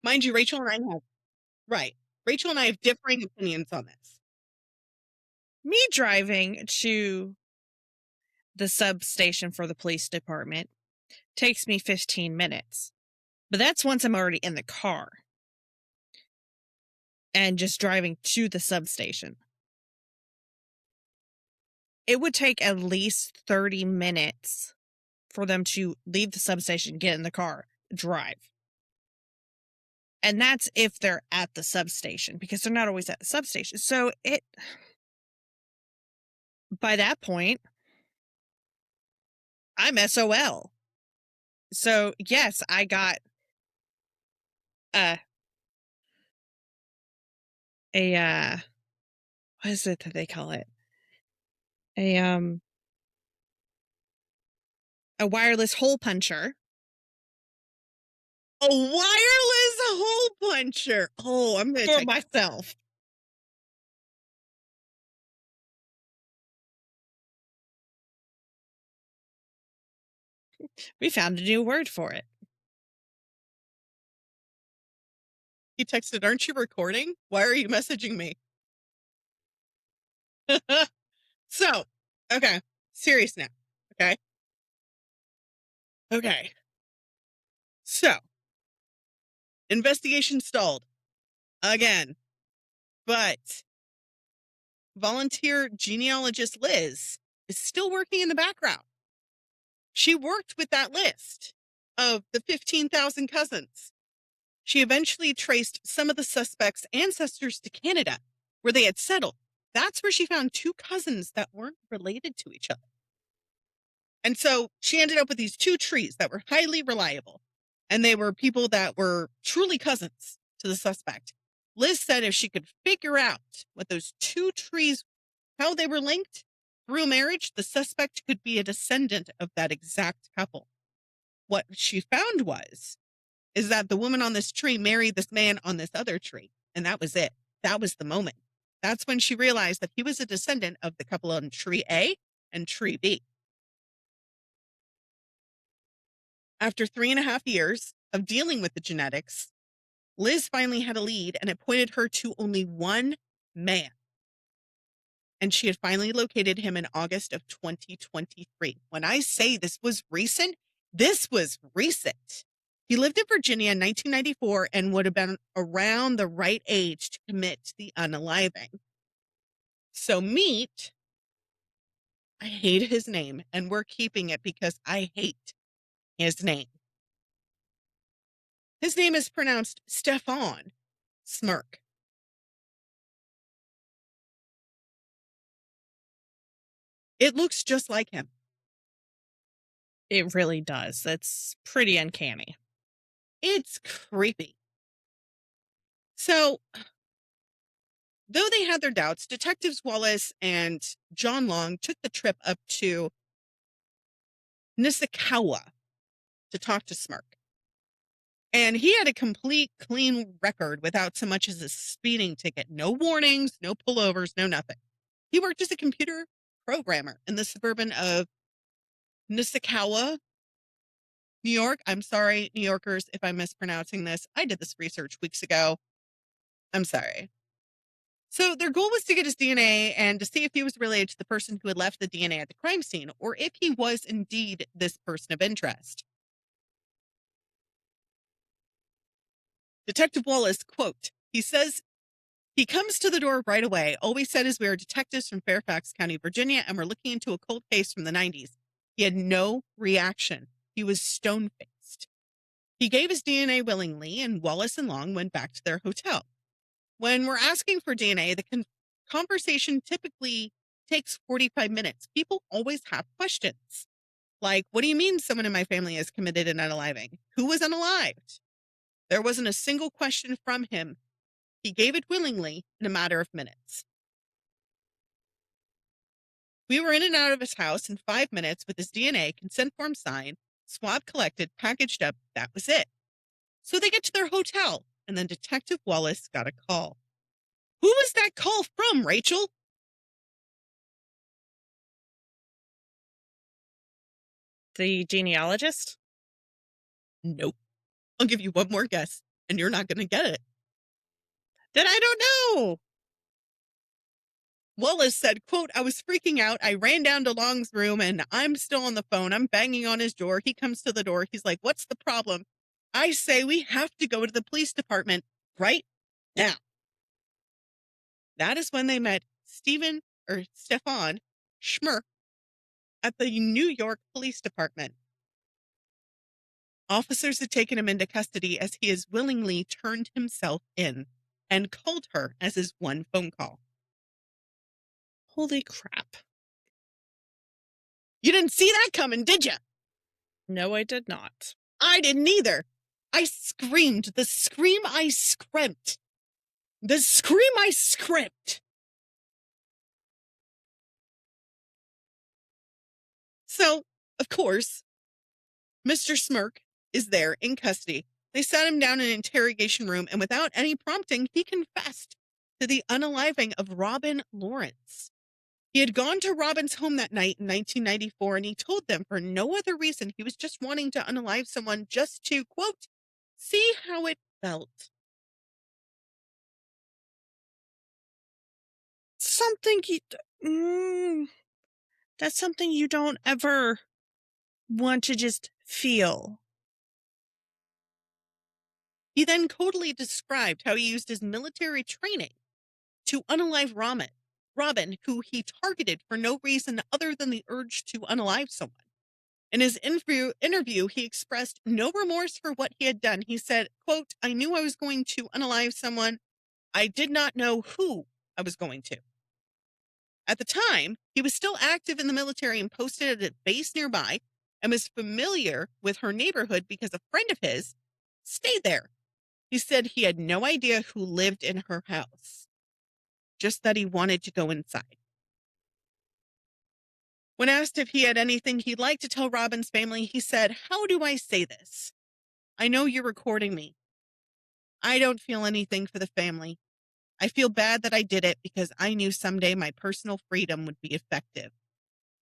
Mind you, Rachel and I have differing opinions on this. Me driving to the substation for the police department takes me 15 minutes. But that's once I'm already in the car and just driving to the substation. It would take at least 30 minutes for them to leave the substation, get in the car, drive. And that's if they're at the substation, because they're not always at the substation. So by that point, I'm SOL. So yes, I got what is it that they call it? A wireless hole puncher. A wireless hole puncher. Oh, I'm going to for myself. We found a new word for it. He texted, aren't you recording? Why are you messaging me? So, okay. Serious now. Okay. Okay. So, investigation stalled. Again. But volunteer genealogist Liz is still working in the background. She worked with that list of the 15,000 cousins. She eventually traced some of the suspects' ancestors to Canada, where they had settled. That's where she found two cousins that weren't related to each other. And so she ended up with these two trees that were highly reliable. And they were people that were truly cousins to the suspect. Liz said if she could figure out what those two trees, how they were linked through marriage, the suspect could be a descendant of that exact couple. What she found is that the woman on this tree married this man on this other tree. And that was it. That was the moment. That's when she realized that he was a descendant of the couple on tree A and tree B. After 3.5 years of dealing with the genetics, Liz finally had a lead, and it pointed her to only one man. And she had finally located him in August of 2023. When I say this was recent, this was recent. He lived in Virginia in 1994 and would have been around the right age to commit the unaliving. So meet, I hate his name, and we're keeping it because I hate his name. His name is pronounced Stefan Smirk. It looks just like him. It really does. That's pretty uncanny. It's creepy. So, though they had their doubts, Detectives Wallace and John Long took the trip up to Nisikawa to talk to Smirk. And he had a complete clean record without so much as a speeding ticket. No warnings, no pullovers, no nothing. He worked as a computer programmer in the suburban of Nisakawa, New York. I'm sorry, New Yorkers, if I'm mispronouncing this. I did this research weeks ago. I'm sorry. So their goal was to get his DNA and to see if he was related to the person who had left the DNA at the crime scene, or if he was indeed this person of interest. Detective Wallace, quote, he says, he comes to the door right away. All we said is we are detectives from Fairfax County, Virginia, and we're looking into a cold case from the 90s. He had no reaction. He was stone-faced. He gave his DNA willingly, and Wallace and Long went back to their hotel. When we're asking for DNA, the conversation typically takes 45 minutes. People always have questions. Like, what do you mean someone in my family has committed an unaliving? Who was unalived? There wasn't a single question from him. He gave it willingly in a matter of minutes. We were in and out of his house in 5 minutes with his DNA, consent form signed, swab collected, packaged up. That was it. So they get to their hotel, and then Detective Wallace got a call. Who was that call from, Rachel? The genealogist? Nope. I'll give you one more guess, and you're not going to get it. Then I don't know. Wallace said, quote, I was freaking out. I ran down to Long's room, and I'm still on the phone. I'm banging on his door. He comes to the door. He's like, what's the problem? I say we have to go to the police department right now. That is when they met Stefan Schmirk at the New York Police Department. Officers had taken him into custody as he has willingly turned himself in and called her as his one phone call. Holy crap. You didn't see that coming, did you? No, I did not. I didn't either. I screamed. The scream I scrimped. The scream I scrimped. So, of course, Mr. Smirk is there in custody. They sat him down in an interrogation room, and without any prompting, he confessed to the unaliving of Robin Lawrence. He had gone to Robin's home that night in 1994, and he told them for no other reason he was just wanting to unalive someone just to, quote, see how it felt. That's something you don't ever want to just feel. He then totally described how he used his military training to unalive Robin, who he targeted for no reason other than the urge to unalive someone. In his interview, he expressed no remorse for what he had done. He said, quote, I knew I was going to unalive someone. I did not know who I was going to. At the time, he was still active in the military and posted at a base nearby and was familiar with her neighborhood because a friend of his stayed there. He said he had no idea who lived in her house, just that he wanted to go inside. When asked if he had anything he'd like to tell Robin's family, he said, how do I say this? I know you're recording me. I don't feel anything for the family. I feel bad that I did it because I knew someday my personal freedom would be effective.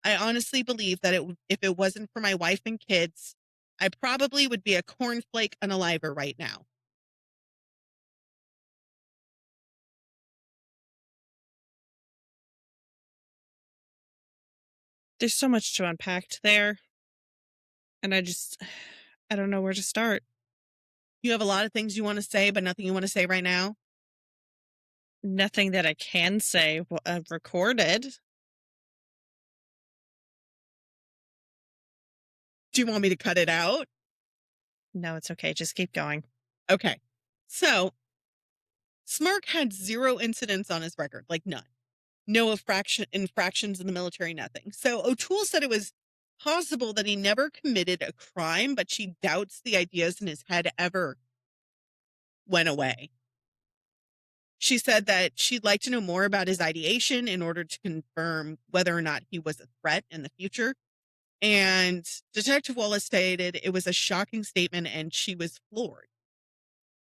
I honestly believe that if it wasn't for my wife and kids, I probably would be a cornflake unaliver right now. There's so much to unpack there. And I don't know where to start. You have a lot of things you want to say, but nothing you want to say right now? Nothing that I can say recorded. Do you want me to cut it out? No, it's okay. Just keep going. Okay. So, Smirk had 0 incidents on his record, like none. No infractions in the military, nothing. So O'Toole said it was possible that he never committed a crime, but she doubts the ideas in his head ever went away. She said that she'd like to know more about his ideation in order to confirm whether or not he was a threat in the future. And Detective Wallace stated it was a shocking statement and she was floored.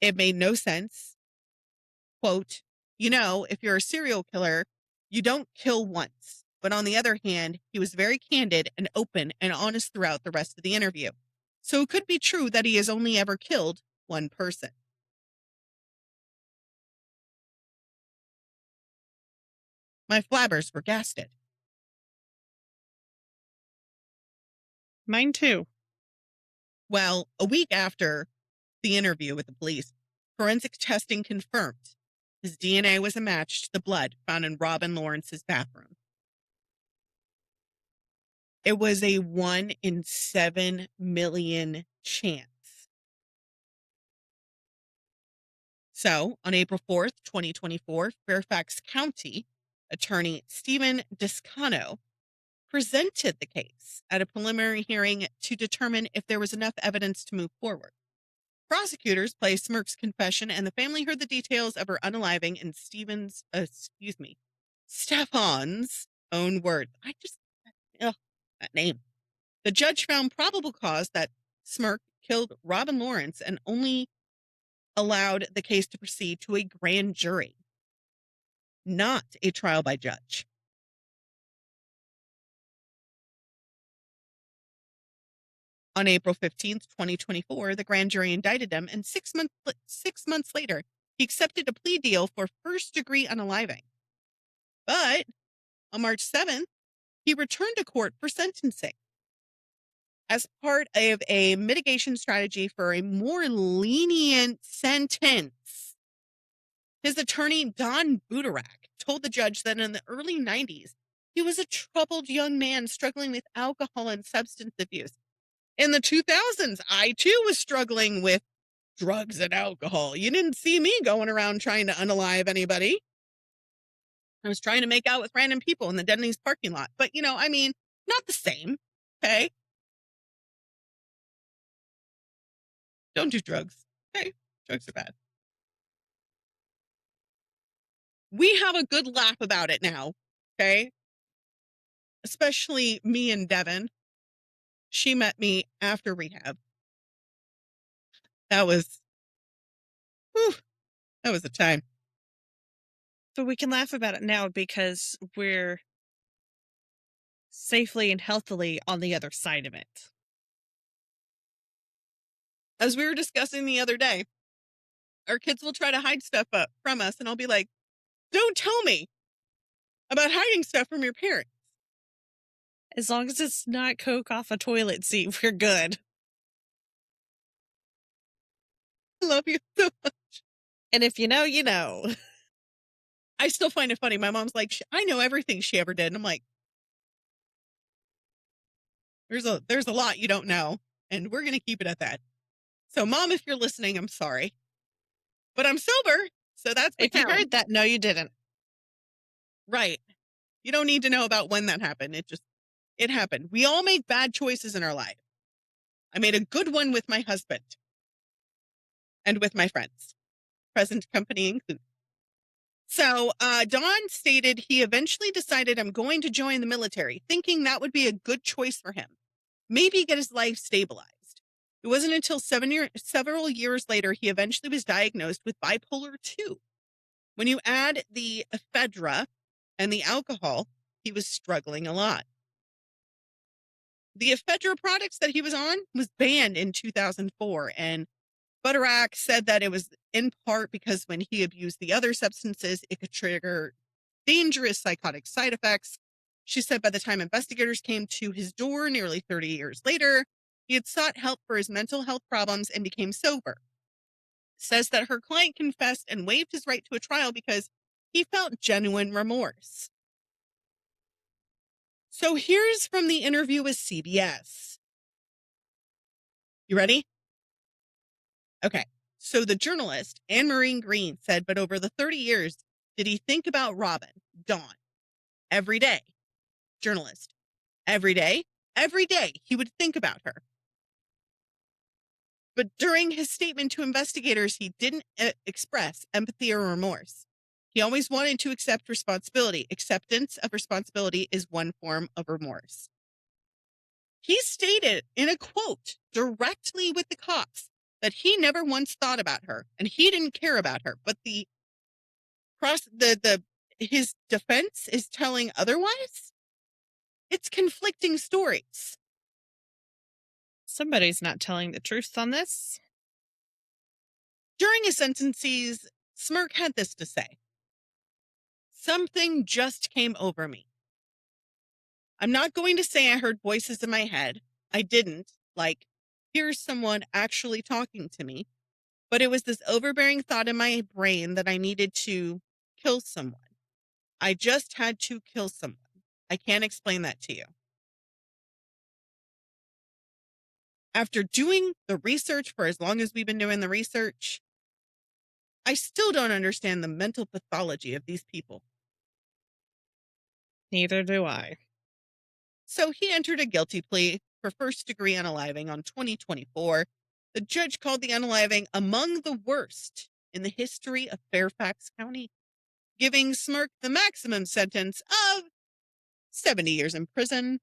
It made no sense. Quote, if you're a serial killer, you don't kill once. But on the other hand, he was very candid and open and honest throughout the rest of the interview. So it could be true that he has only ever killed one person. My flabbers were gasted. Mine too. Well, a week after the interview with the police, forensic testing confirmed his DNA was a match to the blood found in Robin Lawrence's bathroom. It was a 1 in 7 million chance. So, on April 4th, 2024, Fairfax County Attorney Stephen Discano presented the case at a preliminary hearing to determine if there was enough evidence to move forward. Prosecutors placed Smirk's confession, and the family heard the details of her unaliving in Stefan's own words. That name. The judge found probable cause that Smirk killed Robin Lawrence and only allowed the case to proceed to a grand jury, not a trial by judge. On April 15th, 2024, the grand jury indicted him, and 6 months later, he accepted a plea deal for first-degree unaliving. But on March 7th, he returned to court for sentencing. As part of a mitigation strategy for a more lenient sentence, his attorney, Don Budarak, told the judge that in the early 90s, he was a troubled young man struggling with alcohol and substance abuse. In the 2000s, I too was struggling with drugs and alcohol. You didn't see me going around trying to unalive anybody. I was trying to make out with random people in the Denny's parking lot. But, not the same. Okay? Don't do drugs. Okay? Drugs are bad. We have a good laugh about it now. Okay? Especially me and Devin. She met me after rehab. That was a time. But we can laugh about it now because we're safely and healthily on the other side of it. As we were discussing the other day, our kids will try to hide stuff up from us, and I'll be like, don't tell me about hiding stuff from your parents. As long as it's not coke off a toilet seat, we're good. I love you so much. And if you know, you know. I still find it funny. My mom's like, I know everything she ever did. And I'm like, there's a lot you don't know, and we're going to keep it at that. So, Mom, if you're listening, I'm sorry. But I'm sober, so that's what If you heard that, no, you didn't. Right. You don't need to know about when that happened. It happened. We all make bad choices in our life. I made a good one with my husband and with my friends, present company included. So Don stated he eventually decided, I'm going to join the military, thinking that would be a good choice for him. Maybe get his life stabilized. It wasn't until several years later he eventually was diagnosed with bipolar 2. When you add the ephedra and the alcohol, he was struggling a lot. The ephedra products that he was on was banned in 2004, and Budarak said that it was in part because when he abused the other substances, it could trigger dangerous psychotic side effects. She said by the time investigators came to his door nearly 30 years later, he had sought help for his mental health problems and became sober. Says that her client confessed and waived his right to a trial because he felt genuine remorse. So here's from the interview with CBS. You ready? Okay. So the journalist, Anne-Marie Green, said, but over the 30 years, did he think about Robin, Dawn? Every day. Journalist. Every day? Every day he would think about her. But during his statement to investigators, he didn't express empathy or remorse. He always wanted to accept responsibility. Acceptance of responsibility is one form of remorse. He stated in a quote directly with the cops that he never once thought about her and he didn't care about her. But his defense is telling otherwise. It's conflicting stories. Somebody's not telling the truth on this. During his sentences, Smirk had this to say. Something just came over me. I'm not going to say I heard voices in my head. I didn't, like, here's someone actually talking to me. But it was this overbearing thought in my brain that I needed to kill someone. I just had to kill someone. I can't explain that to you. After doing the research for as long as we've been doing the research, I still don't understand the mental pathology of these people. Neither do I. So he entered a guilty plea for first-degree unaliving on 2024. The judge called the unaliving among the worst in the history of Fairfax County, giving Smirk the maximum sentence of 70 years in prison.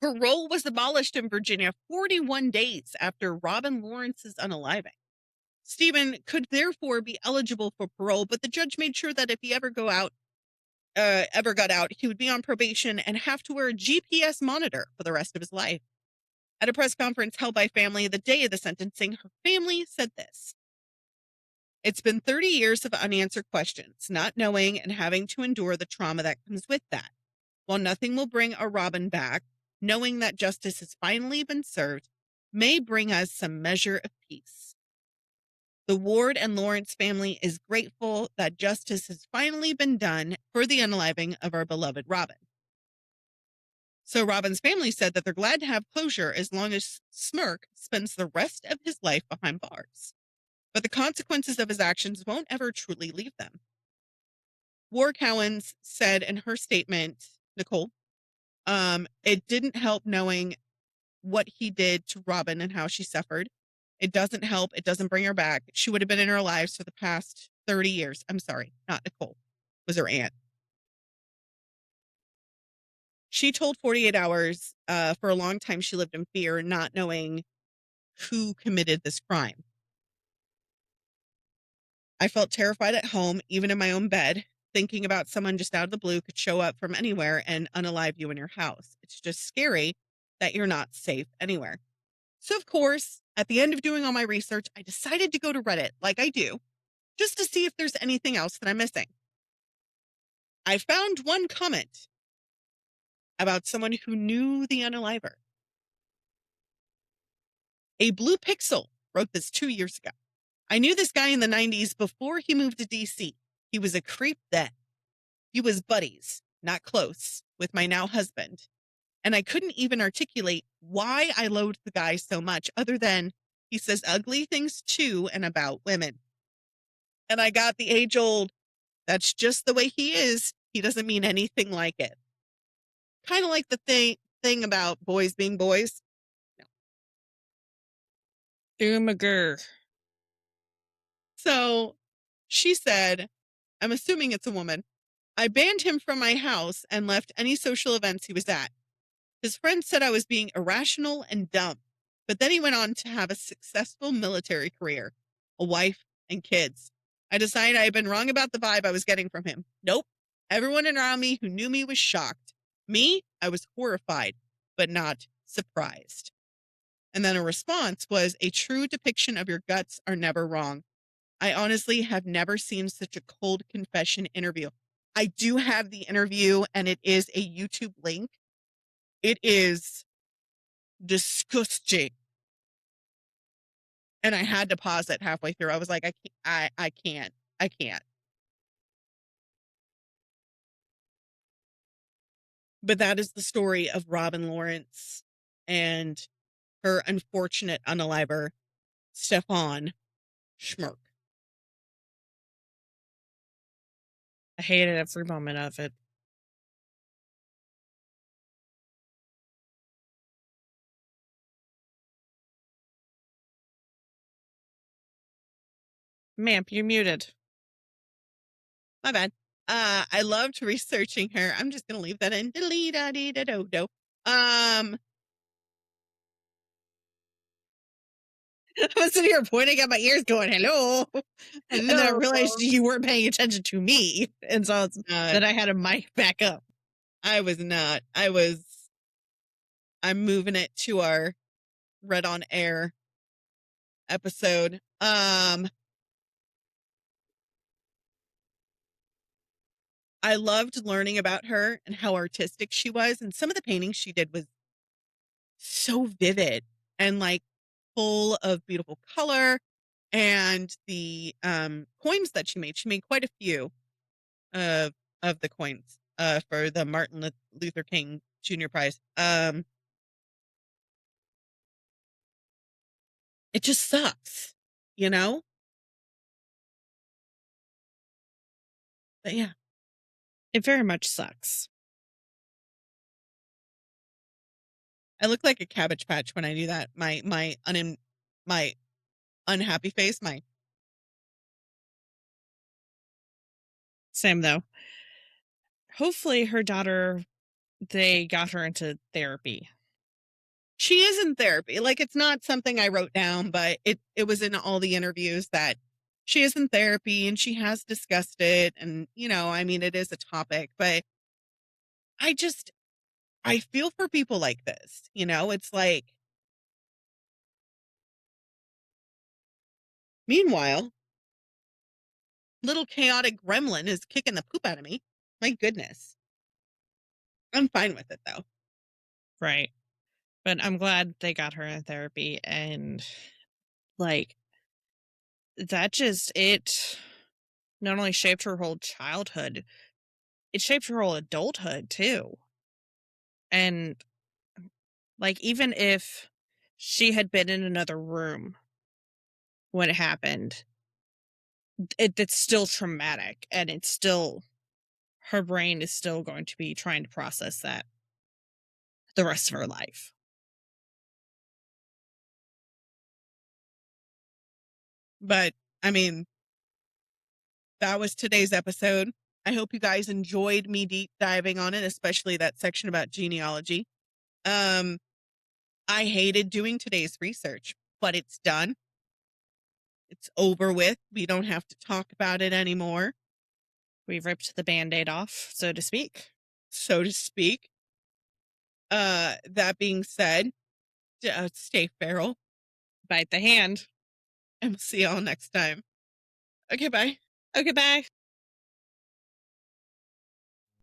Parole was abolished in Virginia 41 days after Robin Lawrence's unaliving. Stephen could therefore be eligible for parole, but the judge made sure that if he ever got out, he would be on probation and have to wear a GPS monitor for the rest of his life. At a press conference held by family the day of the sentencing, her family said this. It's been 30 years of unanswered questions, not knowing and having to endure the trauma that comes with that. While nothing will bring our Robin back, knowing that justice has finally been served may bring us some measure of peace. The Ward and Lawrence family is grateful that justice has finally been done for the unaliving of our beloved Robin. So Robin's family said that they're glad to have closure as long as Smirk spends the rest of his life behind bars. But the consequences of his actions won't ever truly leave them. War Cowens said in her statement, Nicole, it didn't help knowing what he did to Robin and how she suffered. It doesn't help. It doesn't bring her back. She would have been in our lives for the past 30 years. I'm sorry, not Nicole. It was her aunt. She told 48 Hours for a long time she lived in fear, not knowing who committed this crime. I felt terrified at home, even in my own bed, thinking about someone just out of the blue could show up from anywhere and unalive you in your house. It's just scary that you're not safe anywhere. So, of course, at the end of doing all my research, I decided to go to Reddit, like I do, just to see if there's anything else that I'm missing. I found one comment about someone who knew the unaliver. A Blue Pixel wrote this 2 years ago. I knew this guy in the 90s before he moved to DC. He was a creep then. He was buddies, not close, with my now husband. And I couldn't even articulate why I loathed the guy so much other than he says ugly things to and about women. And I got the age-old, that's just the way he is. He doesn't mean anything like it. Kind of like the thing about boys being boys. No. Doomager. So she said, I'm assuming it's a woman, I banned him from my house and left any social events he was at. His friends said I was being irrational and dumb, but then he went on to have a successful military career, a wife, and kids. I decided I had been wrong about the vibe I was getting from him. Nope. Everyone around me who knew me was shocked. Me, I was horrified, but not surprised. And then a response was, a true depiction of your guts are never wrong. I honestly have never seen such a cold confession interview. I do have the interview, and it is a YouTube link. It is disgusting. And I had to pause it halfway through. I was like, I can't. But that is the story of Robin Lawrence and her unfortunate unaliver, Stefan Schmirk. I hated every moment of it. Ma'am, you're muted. My bad. I loved researching her. I'm just gonna leave that in. I was sitting here pointing at my ears going, hello. And then I realized you weren't paying attention to me. And so then I had a mic back up. I was not. I'm moving it to our Red on Air episode. I loved learning about her and how artistic she was. And some of the paintings she did was so vivid and like full of beautiful color. And the coins that she made quite a few of the coins for the Martin Luther King Jr. Prize. It just sucks, you know? But yeah. It very much sucks. I look like a Cabbage Patch when I do that. My unhappy face, Same though. Hopefully her daughter, they got her into therapy. She is in therapy. Like, it's not something I wrote down, but it was in all the interviews that she is in therapy and she has discussed it. And, you know, I mean, it is a topic, but I feel for people like this, you know, it's like, meanwhile, little chaotic gremlin is kicking the poop out of me. My goodness. I'm fine with it though. Right. But I'm glad they got her in therapy, and like that just, it not only shaped her whole childhood, it shaped her whole adulthood too. And like, even if she had been in another room when it happened, it's still traumatic, and it's still, her brain is still going to be trying to process that the rest of her life. But I mean, that was today's episode. I hope you guys enjoyed me deep diving on it, especially that section about genealogy. I hated doing today's research, but it's done. It's over with. We don't have to talk about it anymore. We've ripped the Band-Aid off, so to speak. So to speak. That being said, stay feral. Bite the hand. And we'll see y'all next time. Okay, bye. Okay, bye.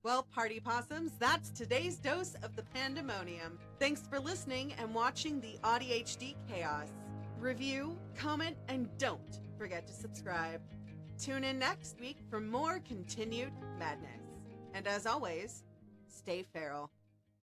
Well, party possums, that's today's dose of the Pandemonium. Thanks for listening and watching the ADHD chaos. Review, comment, and don't forget to subscribe. Tune in next week for more continued madness. And as always, stay feral.